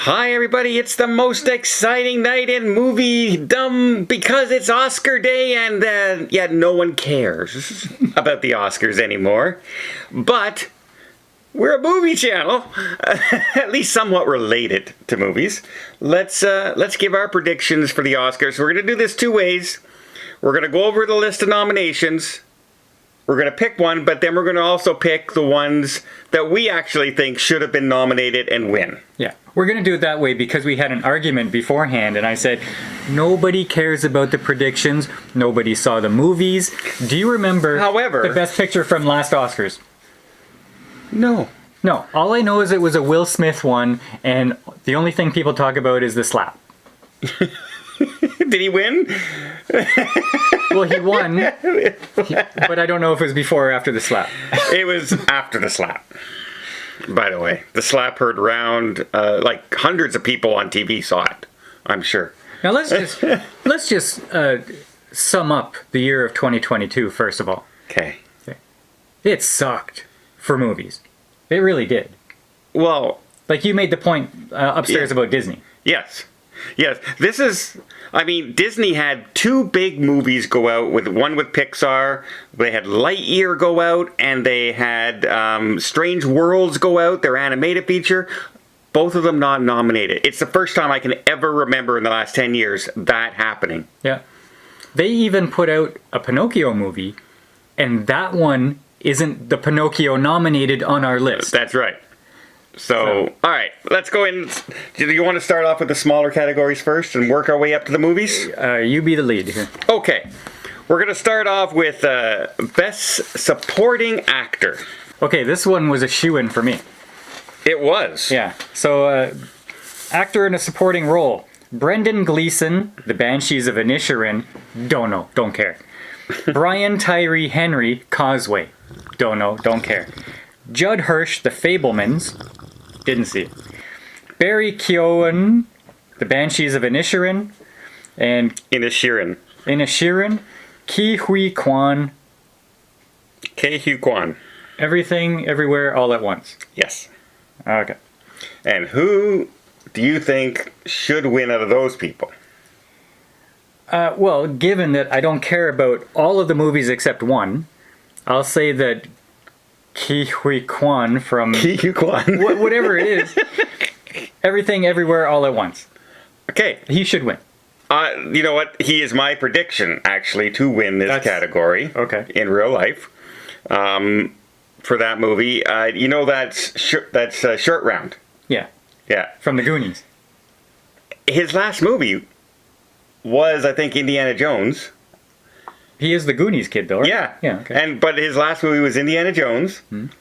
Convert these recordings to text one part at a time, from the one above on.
Hi everybody, it's the most exciting night in movie-dom because it's Oscar day and yet no one cares about the Oscars anymore. But we're a movie channel, at least somewhat related to movies. Let's give our predictions for the Oscars. We're going to do this two ways. We're going to go over the list of nominations. We're going to pick one, but then we're going to also pick the ones that we actually think should have been nominated and win. Yeah, we're going to do it that way because we had an argument beforehand, and I said, nobody cares about the predictions. Nobody saw the movies. Do you remember the Best Picture from last Oscars? No. No, all I know is it was a Will Smith one, and the only thing people talk about is the slap. Did he win? Well, he won, but I don't know if it was before or after the slap. It was after the slap, by the way. The slap heard round, like hundreds of people on TV saw it, I'm sure. Now let's just sum up the year of 2022 first of all. Okay. It sucked for movies. It really did. Well, like you made the point upstairs about Disney. Yes. Yes, this is, I mean, Disney had two big movies go out, one with Pixar, they had Lightyear go out, and they had Strange Worlds go out, their animated feature, both of them not nominated. It's the first time I can ever remember in the last 10 years that happening. Yeah. They even put out a Pinocchio movie, and that one isn't the Pinocchio nominated on our list. That's right. So, all right, let's go in. Do you want to start off with the smaller categories first and work our way up to the movies? You be the lead here. Okay. We're going to start off with Best Supporting Actor. Okay, this one was a shoo-in for me. It was. Yeah. So, actor in a supporting role. Brendan Gleeson, The Banshees of Inisherin. Don't know, don't care. Brian Tyree Henry, Causeway. Don't know, don't care. Judd Hirsch, The Fabelmans. Didn't see it. Barry Keoghan, The Banshees of Inisherin. And Inisherin. Ke Huy Quan. Ke Huy Quan. Everything, Everywhere, All at Once. Yes. Okay. And who do you think should win out of those people? Well, given that I don't care about all of the movies except one, I'll say that Ke Huy Quan from... Ke Huy Quan. Whatever it is. Everything, Everywhere, All at Once. Okay. He should win. You know what? He is my prediction, actually, to win this category. Okay. In real life. For that movie. You know that's Short Round. Yeah. Yeah. From the Goonies. His last movie was, I think, Indiana Jones. He is the Goonies kid, though, right? Yeah. Yeah, okay. But his last movie was Indiana Jones. And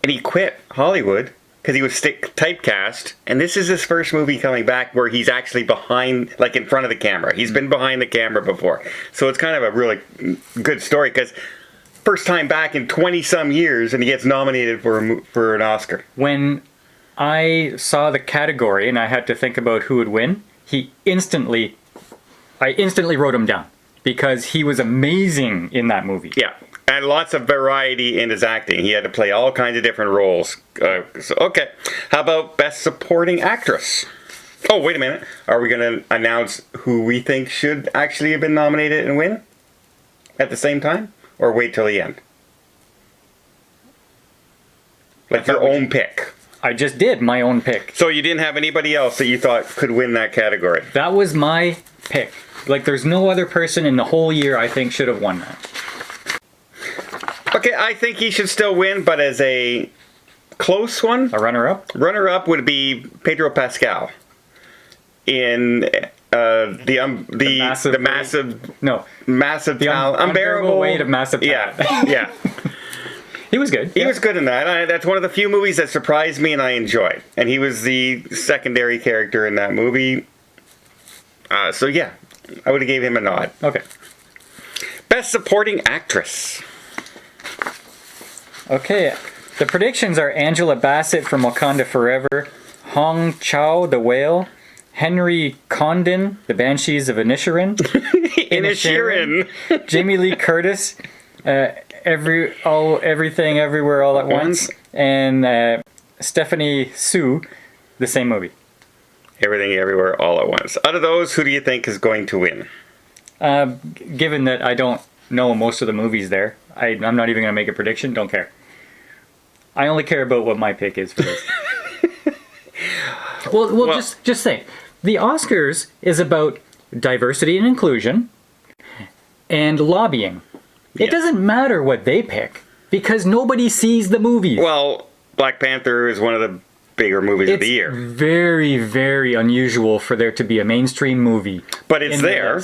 he quit Hollywood because he was typecast. And this is his first movie coming back where he's actually behind, like in front of the camera. He's been behind the camera before. So it's kind of a really good story because first time back in 20-some years and he gets nominated for an Oscar. When I saw the category and I had to think about who would win, I instantly wrote him down. Because he was amazing in that movie. Yeah, and lots of variety in his acting. He had to play all kinds of different roles. Okay, how about Best Supporting Actress? Oh, wait a minute. Are we going to announce who we think should actually have been nominated and win at the same time? Or wait till the end? Like your own pick. I just did my own pick. So you didn't have anybody else that you thought could win that category? That was my pick. Like, there's no other person in the whole year I think should have won that. Okay, I think he should still win, but as a close one... A runner-up? Runner-up would be Pedro Pascal in the unbearable weight of massive talent. Yeah. He was good. He was good in that. That's one of the few movies that surprised me and I enjoyed. And he was the secondary character in that movie. So yeah, I would have gave him a nod. Okay. Best Supporting Actress. Okay. The predictions are Angela Bassett from Wakanda Forever, Hong Chow, The Whale, Henry Condon, The Banshees of Inisherin, Inisherin. Jamie Lee Curtis, Everything, Everywhere, All at Once, and Stephanie Sue, the same movie. Everything Everywhere All at Once. Out of those, who do you think is going to win? Given that I don't know most of the movies there, I'm not even going to make a prediction. Don't care. I only care about what my pick is for this. well, just say the Oscars is about diversity and inclusion and lobbying. It doesn't matter what they pick because nobody sees the movies. Well, Black Panther is one of the bigger movies of the year. It's very, very unusual for there to be a mainstream movie. But it's there.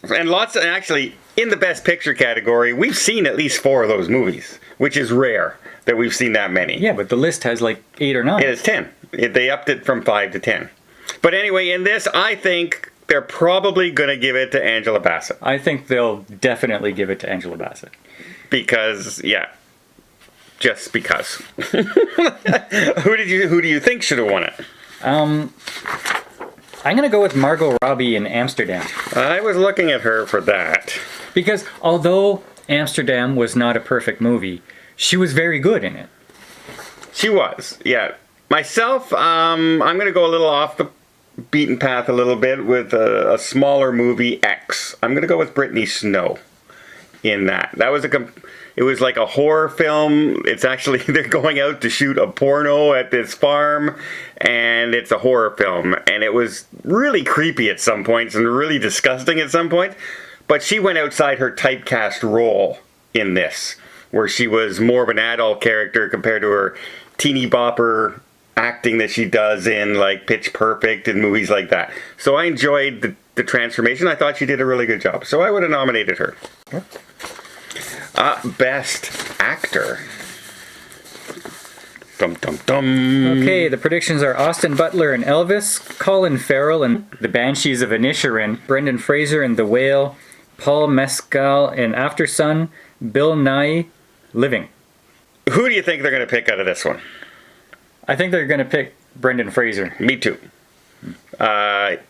And actually, in the Best Picture category, we've seen at least 4 of those movies, which is rare that we've seen that many. Yeah, but the list has like 8 or 9. It is 10. They upped it from 5 to 10. But anyway, in this, I think they're probably going to give it to Angela Bassett. I think they'll definitely give it to Angela Bassett. Because, just because. Who do you think should have won it? I'm going to go with Margot Robbie in Amsterdam. I was looking at her for that. Because although Amsterdam was not a perfect movie, she was very good in it. She was, yeah. Myself, I'm going to go a little off the beaten path a little bit with a smaller movie, X. I'm going to go with Brittany Snow in that. It was like a horror film. It's actually, they're going out to shoot a porno at this farm, and it's a horror film. And it was really creepy at some points and really disgusting at some points. But she went outside her typecast role in this, where she was more of an adult character compared to her teeny bopper acting that she does in like Pitch Perfect and movies like that. So I enjoyed the transformation. I thought she did a really good job. So I would have nominated her. Okay. Best Actor. Dum dum dum. Okay, the predictions are Austin Butler in Elvis, Colin Farrell in The Banshees of Inisherin, Brendan Fraser in The Whale, Paul Mescal in Aftersun, Bill Nye, Living. Who do you think they're going to pick out of this one? I think they're going to pick Brendan Fraser. Me too.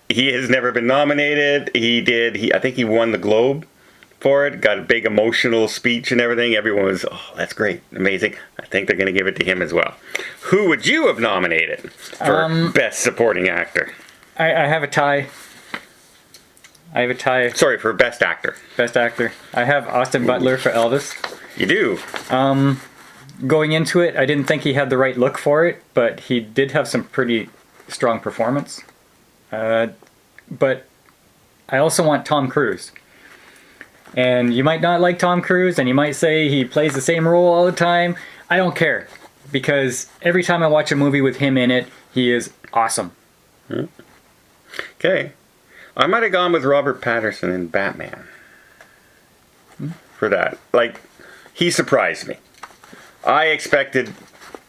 He has never been nominated. I think he won the Globe for it. Got a big emotional speech and everything. Everyone was, oh, that's great, amazing. I think they're going to give it to him as well. Who would you have nominated for Best Supporting Actor? I have a tie. Sorry, for Best Actor. Best Actor. I have Austin Butler for Elvis. You do? Going into it, I didn't think he had the right look for it, but he did have some pretty strong performance. But I also want Tom Cruise. And you might not like Tom Cruise, and you might say he plays the same role all the time. I don't care, because every time I watch a movie with him in it, he is awesome. Okay. I might have gone with Robert Pattinson in Batman for that. Like, he surprised me. I expected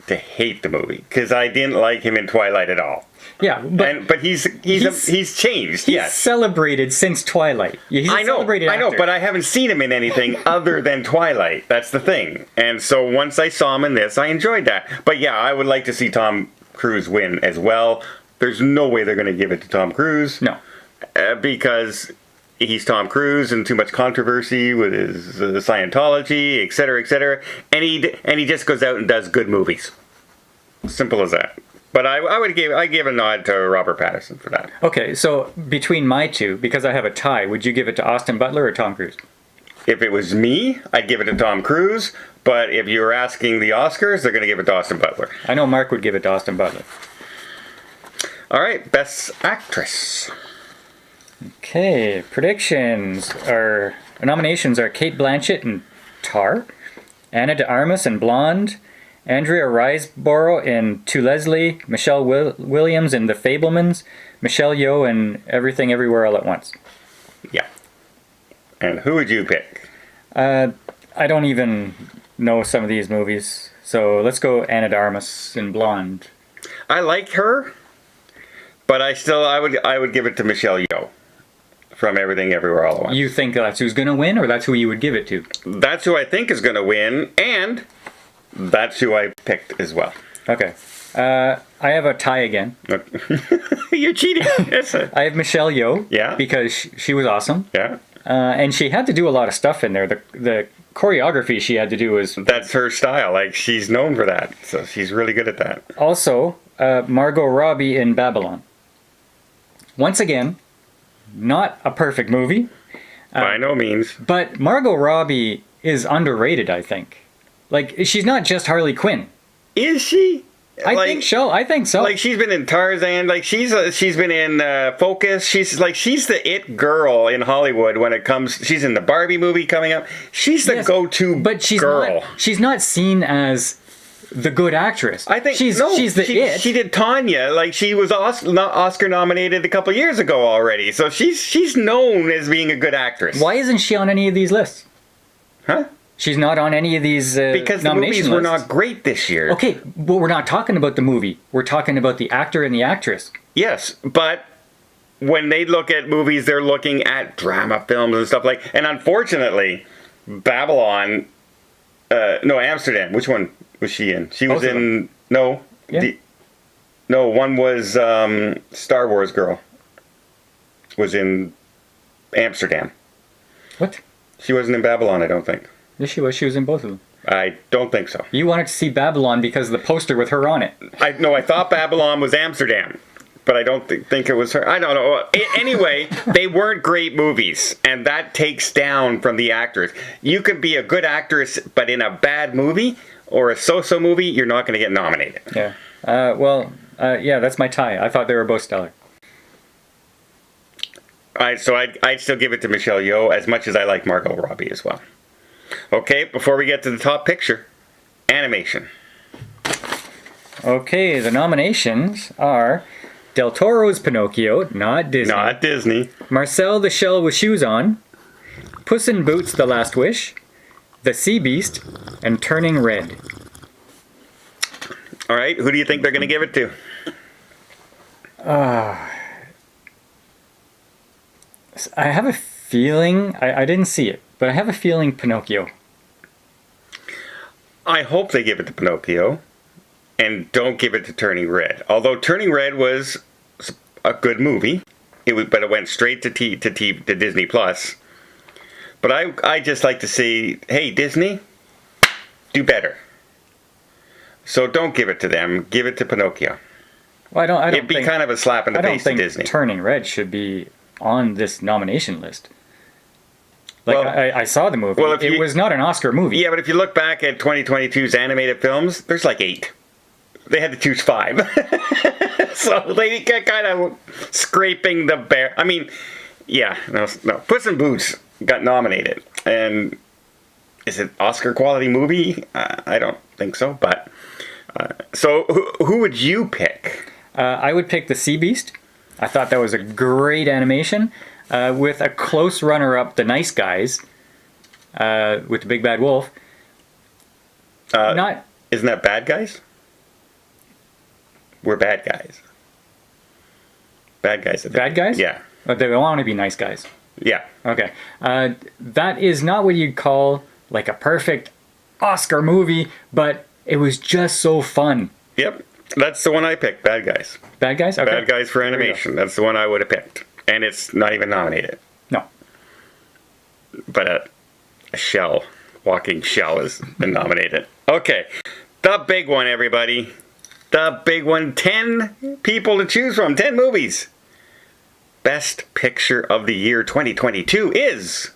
to hate the movie because I didn't like him in Twilight at all. Yeah, but he's changed. He's celebrated since Twilight. I know, but I haven't seen him in anything other than Twilight. That's the thing. And so once I saw him in this, I enjoyed that. But yeah, I would like to see Tom Cruise win as well. There's no way they're going to give it to Tom Cruise. No. Because he's Tom Cruise and too much controversy with his Scientology, etc., and he just goes out and does good movies. Simple as that. But I give a nod to Robert Pattinson for that. Okay, so between my two, because I have a tie, would you give it to Austin Butler or Tom Cruise? If it was me, I'd give it to Tom Cruise. But if you were asking the Oscars, they're going to give it to Austin Butler. I know Mark would give it to Austin Butler. All right, Best Actress. Okay, nominations are Cate Blanchett in Tar, Anna de Armas in Blonde, Andrea Riseborough in To Leslie, Michelle Williams in The Fablemans, Michelle Yeoh in Everything Everywhere All at Once. Yeah. And who would you pick? I don't even know some of these movies, so let's go Anna de Armas in Blonde. I like her, but I would give it to Michelle Yeoh from Everything Everywhere All at Once. You think that's who's going to win, or that's who you would give it to? That's who I think is going to win, and that's who I picked as well. Okay. I have a tie again. You're cheating. I have Michelle Yeoh. Yeah. Because she was awesome. Yeah. And she had to do a lot of stuff in there. The choreography she had to do was... That's her style. Like, she's known for that. So she's really good at that. Also, Margot Robbie in Babylon. Once again, not a perfect movie, By no means. but Margot Robbie is underrated, I think. Like, she's not just Harley Quinn. Is she? I think so. I think so. Like, she's been in Tarzan. Like, she's been in Focus. She's the it girl in Hollywood when it comes. She's in the Barbie movie coming up. She's the go-to but she's girl. She's not seen as the good actress. I think she's the it. She did Tanya. Like, she was Oscar nominated a couple years ago already. So she's known as being a good actress. Why isn't she on any of these lists? Huh? She's not on any of these Because the movies were lists. not great this year. Okay, but we're not talking about the movie. We're talking about the actor and the actress. Yes, but when they look at movies, they're looking at drama films and stuff like. And unfortunately, Babylon. No, Amsterdam. Which one was she in? She was Both of in. No. Yeah. No, one was Star Wars girl. Was in Amsterdam. What? She wasn't in Babylon, I don't think. Yes, she was. She was in both of them. I don't think so. You wanted to see Babylon because of the poster with her on it. I thought Babylon was Amsterdam, but I don't think it was her. I don't know. Anyway, they weren't great movies, and that takes down from the actors. You could be a good actress, but in a bad movie or a so-so movie, you're not going to get nominated. Yeah. Yeah, that's my tie. I thought they were both stellar. So I'd still give it to Michelle Yeoh as much as I like Margot Robbie as well. Okay, before we get to the top picture, animation. Okay, the nominations are Del Toro's Pinocchio, not Disney. Not Disney. Marcel the Shell with Shoes On, Puss in Boots: The Last Wish, The Sea Beast, and Turning Red. All right, who do you think they're going to give it to? I have a feeling, I didn't see it, but I have a feeling Pinocchio. I hope they give it to Pinocchio and don't give it to Turning Red. Although Turning Red was a good movie, but it went straight to Disney Plus. But I just like to see, hey, Disney, do better. So don't give it to them. Give it to Pinocchio. Well, I don't It'd be kind of a slap in the face to Disney. Turning Red should be on this nomination list. Like, Well, I saw the movie. well, if it you- was not an Oscar movie. Yeah, but if you look back at 2022's animated films, there's like 8. They had to choose 5. So they got kind of scraping the bare. I mean, yeah, no. Puss in Boots got nominated. And is it Oscar quality movie? I don't think so. But so who would you pick? I would pick The Sea Beast. I thought that was a great animation. With a close runner-up, The Nice Guys, with the Big Bad Wolf. Not Isn't that Bad Guys? We're bad guys. Bad guys. I think. Bad Guys? Yeah. They want to be nice guys. Yeah. Okay. That is not what you'd call like a perfect Oscar movie, but it was just so fun. Yep. That's the one I picked. Bad Guys. Bad Guys? Okay. Bad Guys for There you go. animation. That's the one I would have picked. And it's not even nominated. No. But a walking shell has been nominated. Okay. The big one, everybody. The big one. 10 people to choose from. 10 movies. Best Picture of the Year 2022 is...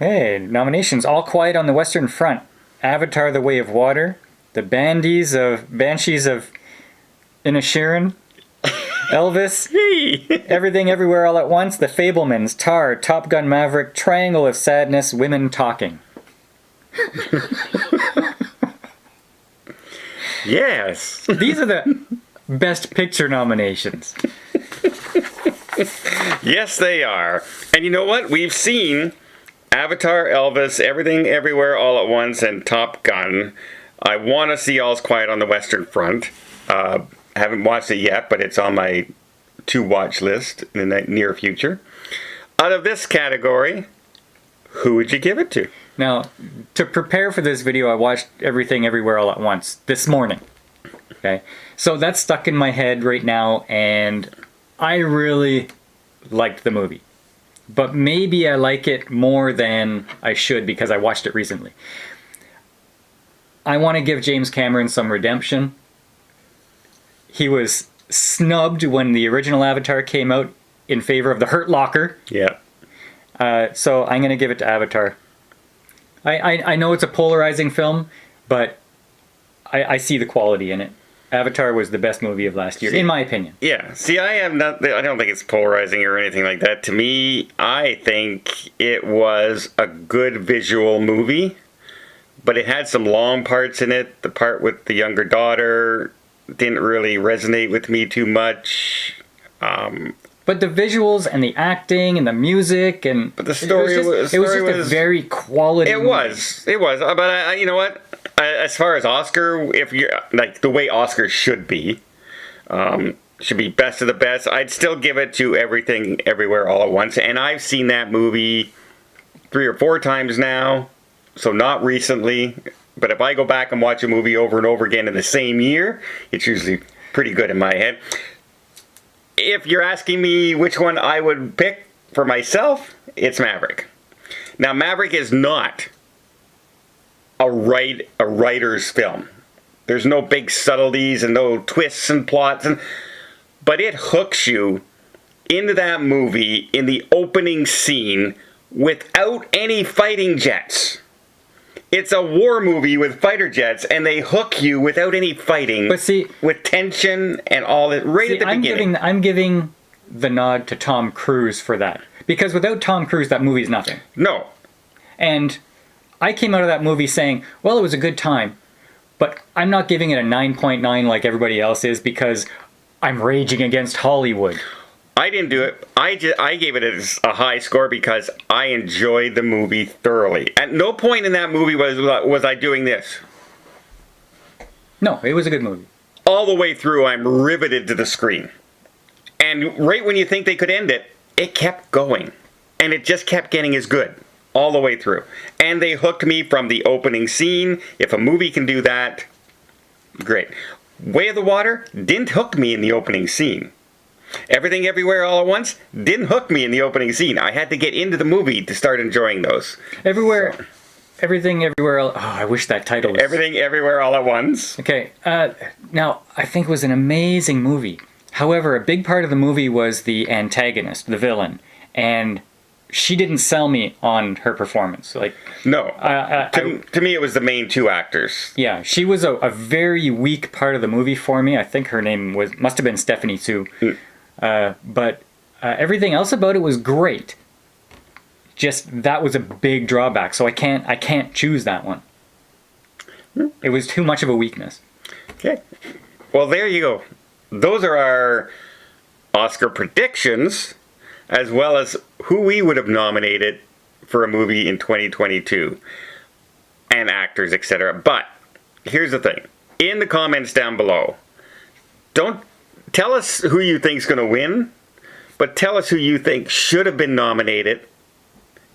Hey, nominations: All Quiet on the Western Front, Avatar: The Way of Water, The Banshees of Inisherin, Elvis, Hey! Everything Everywhere All at Once, The Fabelmans, Tar, Top Gun Maverick, Triangle of Sadness, Women Talking. Yes. These are the Best Picture nominations. Yes, they are. And you know what? We've seen Avatar, Elvis, Everything Everywhere All at Once, and Top Gun. I want to see All's Quiet on the Western Front. Haven't watched it yet, but it's on my to-watch list in the near future. Out of this category, who would you give it to? Now, to prepare for this video, I watched Everything Everywhere All at Once this morning. Okay? So that's stuck in my head right now, and I really liked the movie. But maybe I like it more than I should because I watched it recently. I want to give James Cameron some redemption. He was snubbed when the original Avatar came out in favor of The Hurt Locker. Yeah. So I'm going to give it to Avatar. I know it's a polarizing film, but I see the quality in it. Avatar was the best movie of last year, in my opinion. Yeah. See, I don't think it's polarizing or anything like that. To me, I think it was a good visual movie, but it had some long parts in it. The part with the younger daughter didn't really resonate with me too much. But the visuals and the acting and the music but the story was a very quality. It was. But you know what? As far as Oscar, if you're like the way Oscars should be best of the best. I'd still give it to Everything Everywhere All at Once, and I've seen that movie 3 or 4 times now. So not recently, but if I go back and watch a movie over and over again in the same year, it's usually pretty good in my head. If you're asking me which one I would pick for myself, it's Maverick. Now, Maverick is not a writer's film. There's no big subtleties and no twists and plots, but it hooks you into that movie in the opening scene without any fighting jets. It's a war movie with fighter jets, and they hook you without any fighting. But see, with tension and all that right at the beginning. I'm giving the nod to Tom Cruise for that. Because without Tom Cruise, that movie is nothing. No. And I came out of that movie saying, well, it was a good time. But I'm not giving it a 9.9 like everybody else is because I'm raging against Hollywood. I didn't do it. I gave it a high score because I enjoyed the movie thoroughly. At no point in that movie was I doing this. No, it was a good movie. All the way through, I'm riveted to the screen. And right when you think they could end it, it kept going. And it just kept getting as good all the way through. And they hooked me from the opening scene. If a movie can do that, great. Way of the Water didn't hook me in the opening scene. Everything Everywhere All at Once didn't hook me in the opening scene. I had to get into the movie to start enjoying those. Everything Everywhere All... Oh, I wish that title was... Everything Everywhere All at Once. Okay, now, I think it was an amazing movie. However, a big part of the movie was the antagonist, the villain. And she didn't sell me on her performance. No. To me, it was the main 2 actors. Yeah, she was a very weak part of the movie for me. I think her name must have been Stephanie Sue. But everything else about it was great. Just that was a big drawback, so I can't choose that one. It was too much of a weakness. Okay. Well, there you go. Those are our Oscar predictions, as well as who we would have nominated for a movie in 2022, and actors, etc. But here's the thing. In the comments down below, don't tell us who you think's going to win, but tell us who you think should have been nominated.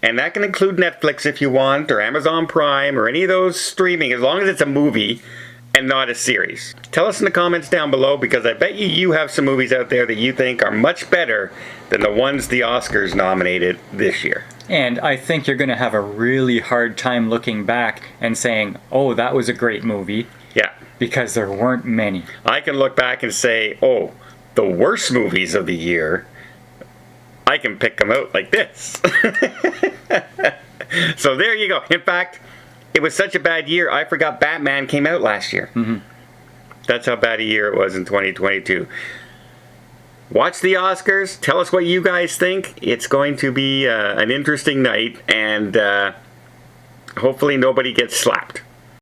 And that can include Netflix if you want, or Amazon Prime, or any of those streaming, as long as it's a movie and not a series. Tell us in the comments down below, because I bet you have some movies out there that you think are much better than the ones the Oscars nominated this year. And I think you're going to have a really hard time looking back and saying, oh, that was a great movie. Yeah. Because there weren't many. I can look back and say, oh, the worst movies of the year, I can pick them out like this. So there you go. In fact, it was such a bad year, I forgot Batman came out last year. Mm-hmm. That's how bad a year it was in 2022. Watch the Oscars. Tell us what you guys think. It's going to be an interesting night, and hopefully nobody gets slapped.